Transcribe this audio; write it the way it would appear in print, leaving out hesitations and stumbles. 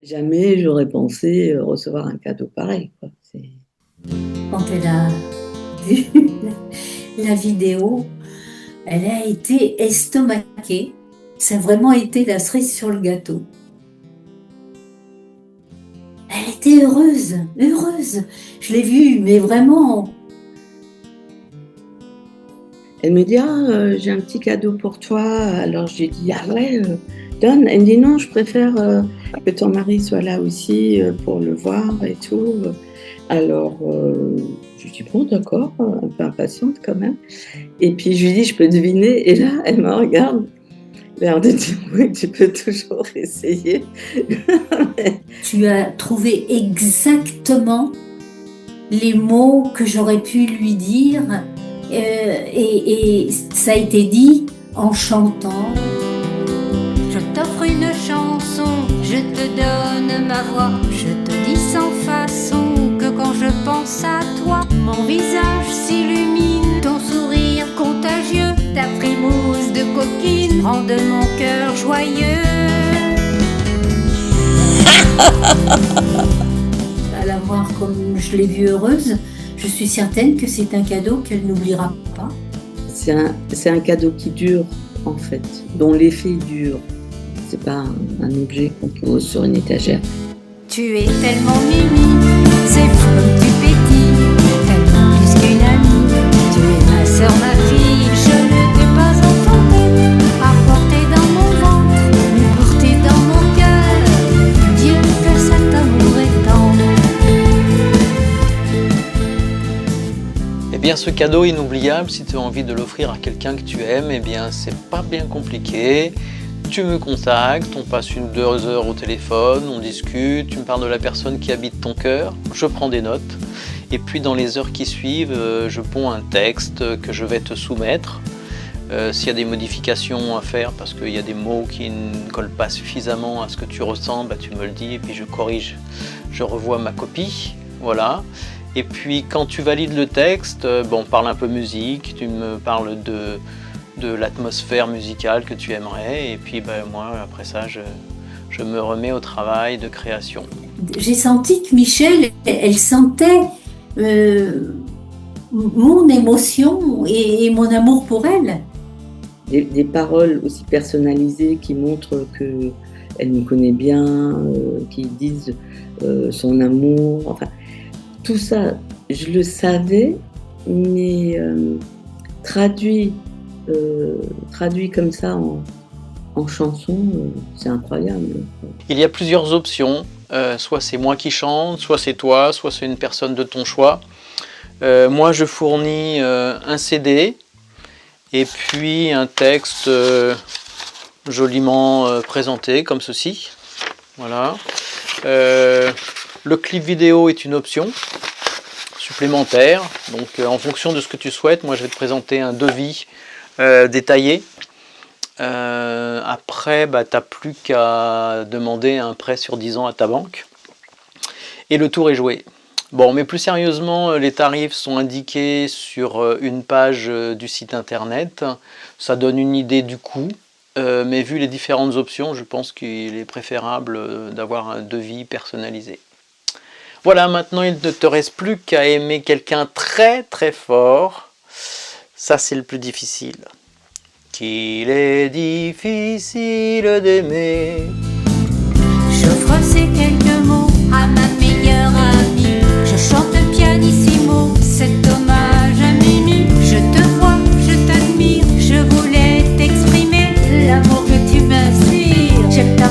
Jamais j'aurais pensé, recevoir un cadeau pareil, quoi. Quand elle a vu la vidéo, elle a été estomaquée. Ça a vraiment été la cerise sur le gâteau. Elle était heureuse, heureuse. Je l'ai vue, mais vraiment. Elle me dit: «Ah, j'ai un petit cadeau pour toi». Alors je lui ai dit: «Ah ouais, donne». Elle me dit: «Non, je préfère, que ton mari soit là aussi, pour le voir et tout». Alors, je lui dis: «Bon d'accord», un peu impatiente quand même et puis je lui dis: «Je peux deviner?» Et là, elle me regarde, l'air de dire: «Oui, tu peux toujours essayer». Tu as trouvé exactement les mots que j'aurais pu lui dire, et ça a été dit en chantant. Je t'offre une chanson, je te donne ma voix, je te dis sans façon que quand je pense à toi, mon visage s'illumine, ton sourire contagieux, ta frimousse de coquine rend de mon cœur joyeux. À la voir comme je l'ai vue heureuse, je suis certaine que c'est un cadeau qu'elle n'oubliera pas. C'est un cadeau qui dure, en fait, dont l'effet dure. C'est pas un objet qu'on pose sur une étagère. Tu es tellement mimi, c'est fou comme tu pétilles, tellement plus qu'une amie. Tu es ma sœur, ma fille, je ne t'ai pas enfantée, à porter dans mon ventre, mais porter dans mon cœur. Dieu que cet amour est tendre. Eh bien, ce cadeau inoubliable, si tu as envie de l'offrir à quelqu'un que tu aimes, eh bien, c'est pas bien compliqué. Tu me contactes, on passe 1 ou 2 heures au téléphone, on discute, tu me parles de la personne qui habite ton cœur, je prends des notes. Et puis dans les heures qui suivent, je ponds un texte que je vais te soumettre. S'il y a des modifications à faire, parce qu'il y a des mots qui ne collent pas suffisamment à ce que tu ressens, bah, tu me le dis et puis je corrige. Je revois ma copie, voilà. Et puis quand tu valides le texte, on parle un peu musique, tu me parles de l'atmosphère musicale que tu aimerais, et puis moi après ça je me remets au travail de création. J'ai senti que Michel, elle sentait mon émotion et mon amour pour elle. Des paroles aussi personnalisées qui montrent qu'elle me connaît bien, qui disent son amour, enfin tout ça, je le savais, mais traduit comme ça en chanson, c'est incroyable. Il y a plusieurs options, soit c'est moi qui chante, soit c'est toi, soit c'est une personne de ton choix. Moi je fournis un CD et puis un texte joliment présenté comme ceci. Voilà. Le clip vidéo est une option supplémentaire, donc en fonction de ce que tu souhaites, moi je vais te présenter un devis détaillé. Après, tu n'as plus qu'à demander un prêt sur 10 ans à ta banque et le tour est joué. Bon, mais plus sérieusement, les tarifs sont indiqués sur une page du site internet. Ça donne une idée du coût, mais vu les différentes options, je pense qu'il est préférable d'avoir un devis personnalisé. Voilà, maintenant il ne te reste plus qu'à aimer quelqu'un très très fort. Ça c'est le plus difficile. Qu'il est difficile d'aimer. J'offre ces quelques mots à ma meilleure amie. Je chante pianissimo, cet hommage à Mimi. Je te vois, je t'admire, je voulais t'exprimer l'amour que tu m'inspires. J'aime ta